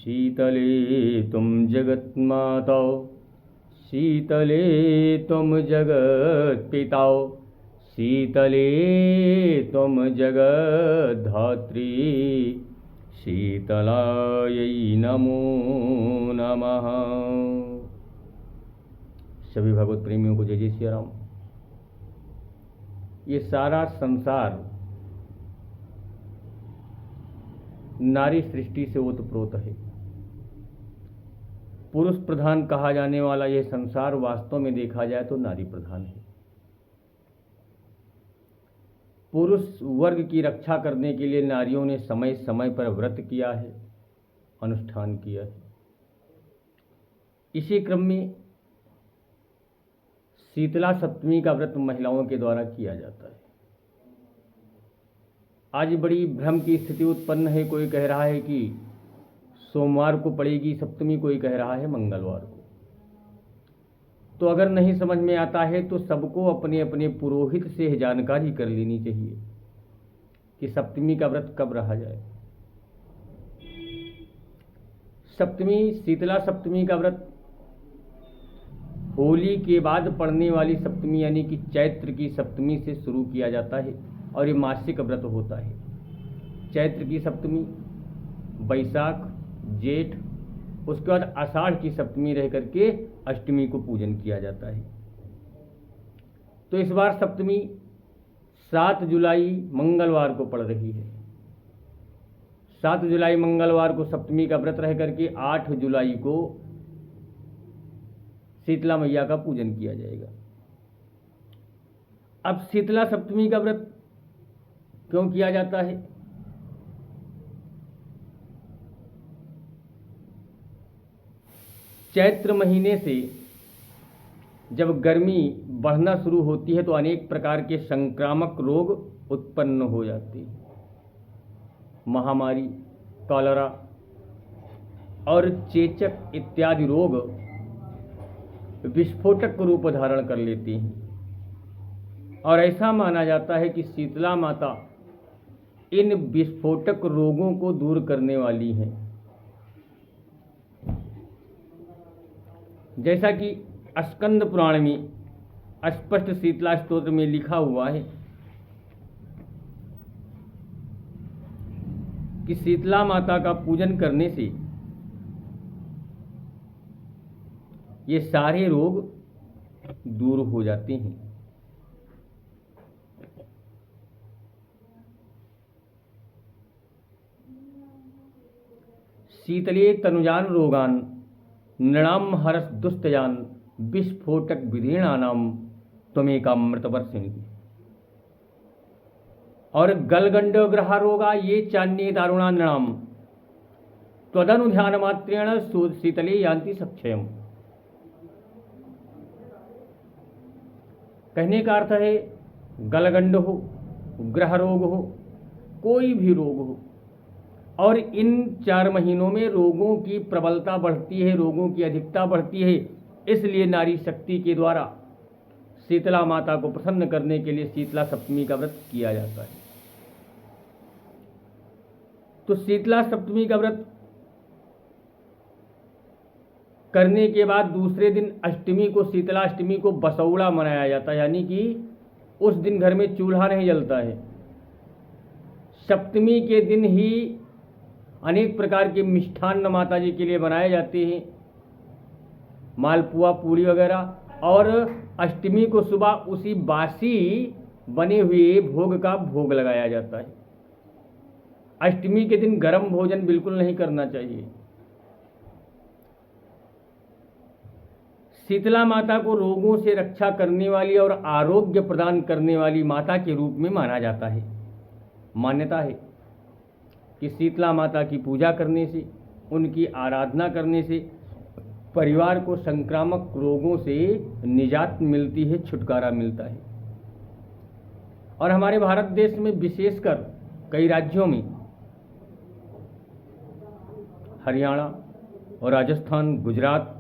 शीतले तुम जगन्माता, शीतले तुम जगत्पिता, शीतले तुम जगद्धात्री, शीतलायै नमो नमः। सभी भगवत प्रेमियों को जय जय श्री राम। ये सारा संसार नारी सृष्टि से ओतप्रोत है। पुरुष प्रधान कहा जाने वाला यह संसार वास्तव में देखा जाए तो नारी प्रधान है। पुरुष वर्ग की रक्षा करने के लिए नारियों ने समय समय पर व्रत किया है, अनुष्ठान किया है। इसी क्रम में शीतला सप्तमी का व्रत महिलाओं के द्वारा किया जाता है। आज बड़ी भ्रम की स्थिति उत्पन्न है। कोई कह रहा है कि सोमवार को पड़ेगी सप्तमी, कोई कह रहा है मंगलवार को। तो अगर नहीं समझ में आता है तो सबको अपने अपने पुरोहित से जानकारी कर लेनी चाहिए कि सप्तमी का व्रत कब रहा जाए। सप्तमी, शीतला सप्तमी का व्रत होली के बाद पड़ने वाली सप्तमी यानी कि चैत्र की सप्तमी से शुरू किया जाता है और ये मासिक व्रत होता है। चैत्र की सप्तमी, बैसाख, जेठ, उसके बाद आषाढ़ की सप्तमी रह करके अष्टमी को पूजन किया जाता है। तो इस बार सप्तमी 7 जुलाई मंगलवार को पड़ रही है। 7 जुलाई मंगलवार को सप्तमी का व्रत रह करके 8 जुलाई को शीतला मैया का पूजन किया जाएगा। अब शीतला सप्तमी का व्रत क्यों किया जाता है? चैत्र महीने से जब गर्मी बढ़ना शुरू होती है तो अनेक प्रकार के संक्रामक रोग उत्पन्न हो जाते हैं। महामारी, कॉलरा और चेचक इत्यादि रोग विस्फोटक रूप धारण कर लेते हैं और ऐसा माना जाता है कि शीतला माता इन विस्फोटक रोगों को दूर करने वाली हैं। जैसा कि स्कंद पुराण में स्पष्ट शीतला स्तोत्र में लिखा हुआ है कि शीतला माता का पूजन करने से ये सारे रोग दूर हो जाते हैं। शीतले तनुजान रोगान नृणाम हरस दुस्तजान विस्फोटक विधीर्णानाम त्वमेकामृतवर्षिणी। और गलगंड ग्रह रोगा ये चान्ये दारुणा नृणाम त्वदनुध्यान मात्रेण शीतले यान्ति सक्षयम। कहने का अर्थ है गलगंड हो, ग्रह रोग हो, कोई भी रोग हो, और इन 4 महीनों में रोगों की प्रबलता बढ़ती है, रोगों की अधिकता बढ़ती है। इसलिए नारी शक्ति के द्वारा शीतला माता को प्रसन्न करने के लिए शीतला सप्तमी का व्रत किया जाता है। तो शीतला सप्तमी का व्रत करने के बाद दूसरे दिन अष्टमी को, शीतला अष्टमी को बसौड़ा मनाया जाता है, यानी कि उस दिन घर में चूल्हा नहीं जलता है। सप्तमी के दिन ही अनेक प्रकार के मिष्ठान्न माता जी के लिए बनाए जाते हैं, मालपुआ, पूड़ी वगैरह, और अष्टमी को सुबह उसी बासी बने हुए भोग का भोग लगाया जाता है। अष्टमी के दिन गर्म भोजन बिल्कुल नहीं करना चाहिए। शीतला माता को रोगों से रक्षा करने वाली और आरोग्य प्रदान करने वाली माता के रूप में माना जाता है। मान्यता है कि शीतला माता की पूजा करने से, उनकी आराधना करने से परिवार को संक्रामक रोगों से निजात मिलती है, छुटकारा मिलता है। और हमारे भारत देश में विशेषकर कई राज्यों में, हरियाणा और राजस्थान, गुजरात,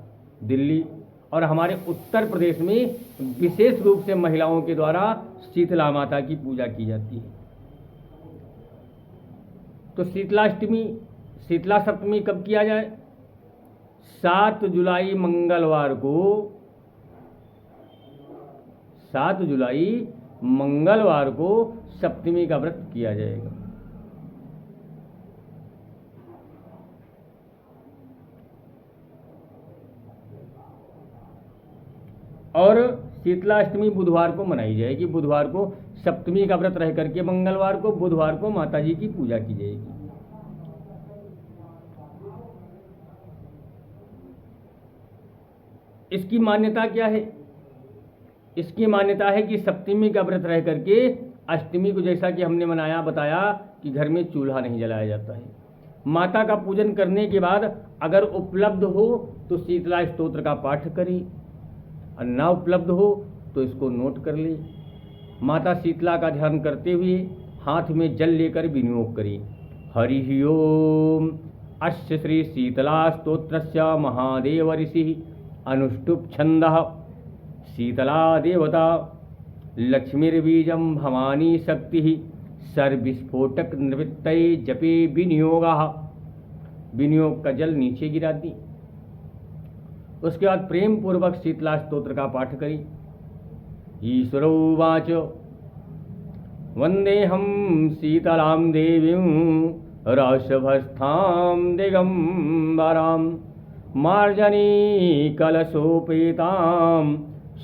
दिल्ली और हमारे उत्तर प्रदेश में विशेष रूप से महिलाओं के द्वारा शीतला माता की पूजा की जाती है। तो शीतलाष्टमी शीतला सप्तमी कब किया जाए? 7 जुलाई मंगलवार को, 7 जुलाई मंगलवार को सप्तमी का व्रत किया जाएगा। और शीतलाष्टमी बुधवार को मनाई जाएगी। बुधवार को सप्तमी का व्रत रह करके मंगलवार को, बुधवार को माता जी की पूजा की जाएगी। इसकी मान्यता क्या है? इसकी मान्यता है कि सप्तमी का व्रत रह करके अष्टमी को, जैसा कि हमने बताया कि घर में चूल्हा नहीं जलाया जाता है। माता का पूजन करने के बाद अगर उपलब्ध हो तो शीतला स्तोत्र का पाठ करें, और ना उपलब्ध हो तो इसको नोट कर ले। माता शीतला का ध्यान करते हुए हाथ में जल लेकर विनियोग करें। हरि ओम अस्य श्री शीतला स्तोत्रस्य महादेव ऋषि अनुष्टुप छंदः शीतला देवता लक्ष्मीर्बीजं भवानी शक्ति सर्वविस्फोटक निवृत्तये जपे विनियोगः। विनियोग का जल नीचे गिरा दी। उसके बाद प्रेम पूर्वक शीतला स्तोत्र का पाठ करी। ईश्वरोवाच वंदेहम शीतलां देवीं रसभस्थां दिगंबरां मार्जनी कलशोपेतां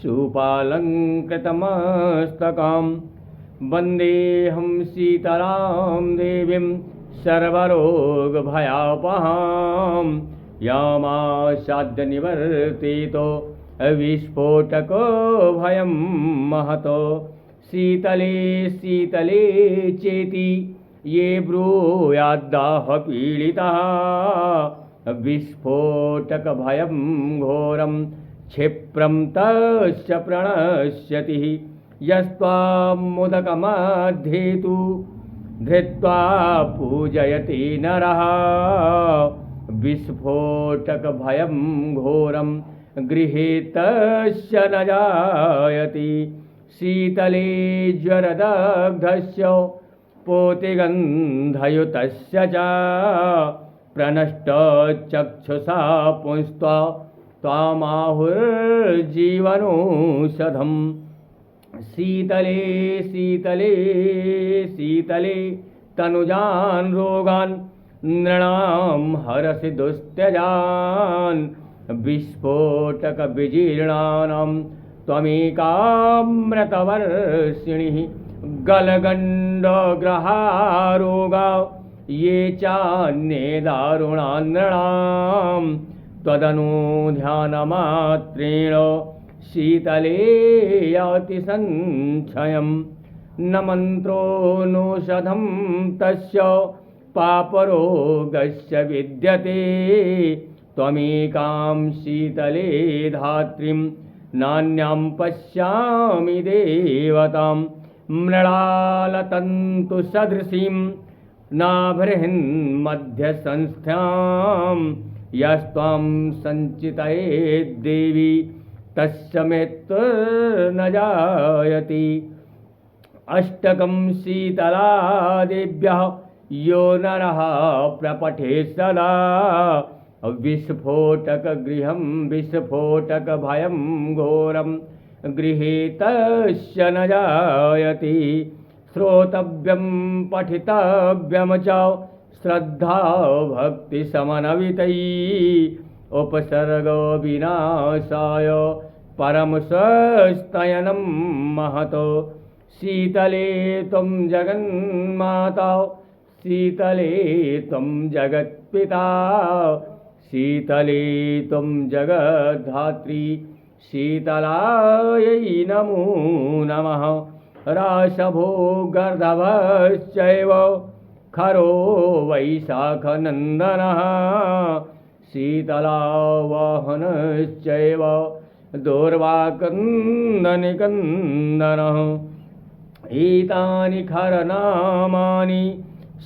शुपालंकृतमस्तकां वंदेहम शीतलां देवीं सर्वरोगभयापहां यामासाद्य निवर्तितो विस्फोटको भयं महतो शीतले शीतले चेति ये ब्रूयाद्दाह पीडितः विस्फोटक भयं घोरं क्षिप्रं तस्य प्रणश्यति यस्त्वामुदकमध्येतु धृत्वा पूजयति नरः विस्फोटक भयं घोरं गृहे तस्य न जायति शीतले ज्वरदग्धस्य पोतिगन्धयुतस्य च प्रणष्टचक्षुषा पुंस्त्वा त्वामाहुर्जीवनौषधम् शीतले शीतले शीतले तनुजान् रोगान् नृणां हरसि दुस्त्यजान् विस्फोटक विजीर्णानां त्वमेकामृतवर्षिणिः गलगण्डग्रहारोगा ये चान्ये दारुणान् नृणां त्वदनुध्यानमात्रेण शीतले याति संक्षयं न मन्त्रो नौषधं तस्य पापरोगस्य विद्यते त्वमेकां शीतले धात्रीं नान्यां पश्यामि देवतां मृणालतन्तुसदृशीं नाभृन्मध्यसंस्थां यस्त्वां सञ्चितयेद्देवी तस्य मृत्युर्न जायति अष्टकं शीतला देव्यः यो नरः प्रपठे सदा विस्फोटकगृहं विस्फोटकभयं घोरं गृहे तस्य न जायति श्रोतव्यं पठितव्यं च श्रद्धा भक्तिसमन्वितैः उपसर्गविनाशाय परमस्वस्तयनं महतो शीतले त्वं जगन्माता शीतले त्वं जगत्पिता शीतले त्वं जगद्धात्री शीतलायै नमो नमः राशभो गर्दभश्चैव खरो वैशाखनन्दनः शीतलावाहनश्चैव दोर्वाकन्दनिकन्दनः एतानि खरनामानि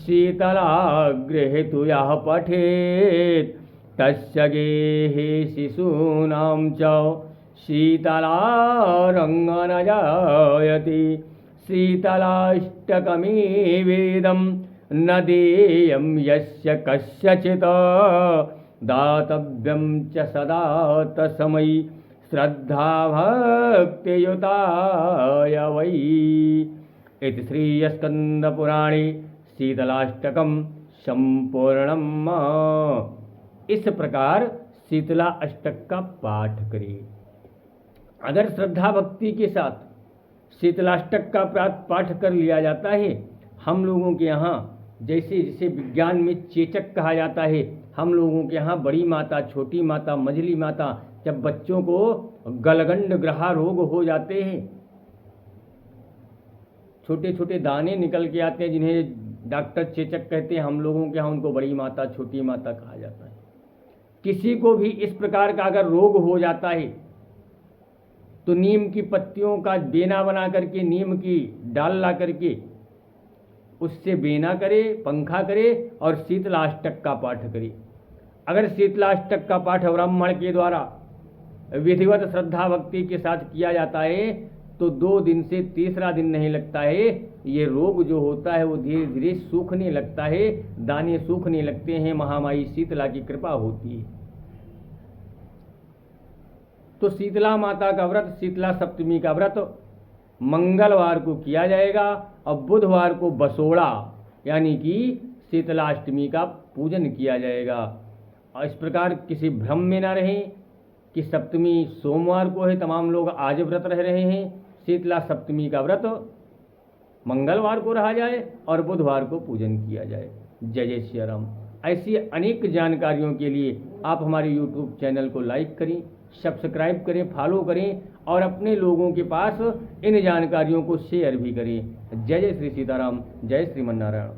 शीतलागृहे यः पठेत् तस्य गेहे शिशूनां च शीतलारङ्गः न जायति शीतलाष्टकमेवेदं न देयं यस्य कस्यचित् दातव्यं च सदा तस्मै श्रद्धा भक्तियुताय वै। इति श्रीस्कंदपुराणे शीतलाष्टकम संपूर्णम। इस प्रकार शीतला अष्टक का पाठ करिए। अगर श्रद्धा भक्ति के साथ शीतलाष्टक का पाठ कर लिया जाता है, हम लोगों के यहाँ जैसे जिसे विज्ञान में चेचक कहा जाता है, हम लोगों के यहाँ बड़ी माता, छोटी माता, मझली माता, जब बच्चों को गलगंड ग्रहा रोग हो जाते हैं, छोटे छोटे दाने निकल के आते हैं जिन्हें डॉक्टर चेचक कहते हैं, हम लोगों के यहाँ उनको बड़ी माता, छोटी माता कहा जाता है। किसी को भी इस प्रकार का अगर रोग हो जाता है तो नीम की पत्तियों का बेना बना करके, नीम की डाल ला करके उससे बेना करे, पंखा करे और शीतलाष्टक का पाठ करे। अगर शीतलाष्टक का पाठ ब्राह्मण के द्वारा विधिवत श्रद्धा भक्ति के साथ किया जाता है तो 2 दिन से तीसरा दिन नहीं लगता है, ये रोग जो होता है वो धीरे धीरे सूखने लगता है, दाने सूखने लगते हैं, महामाई शीतला की कृपा होती है। तो शीतला माता का व्रत, शीतला सप्तमी का व्रत मंगलवार को किया जाएगा और बुधवार को बसोड़ा यानी कि शीतलाष्टमी का पूजन किया जाएगा। और इस प्रकार किसी भ्रम में ना रहें कि सप्तमी सोमवार को है, तमाम लोग आज व्रत रह रहे हैं। शीतला सप्तमी का व्रत मंगलवार को रहा जाए और बुधवार को पूजन किया जाए। जय जय श्री राम। ऐसी अनेक जानकारियों के लिए आप हमारे YouTube चैनल को लाइक करें, सब्सक्राइब करें, फॉलो करें और अपने लोगों के पास इन जानकारियों को शेयर भी करें। जय जय श्री सीताराम, जय श्रीमन्नारायण।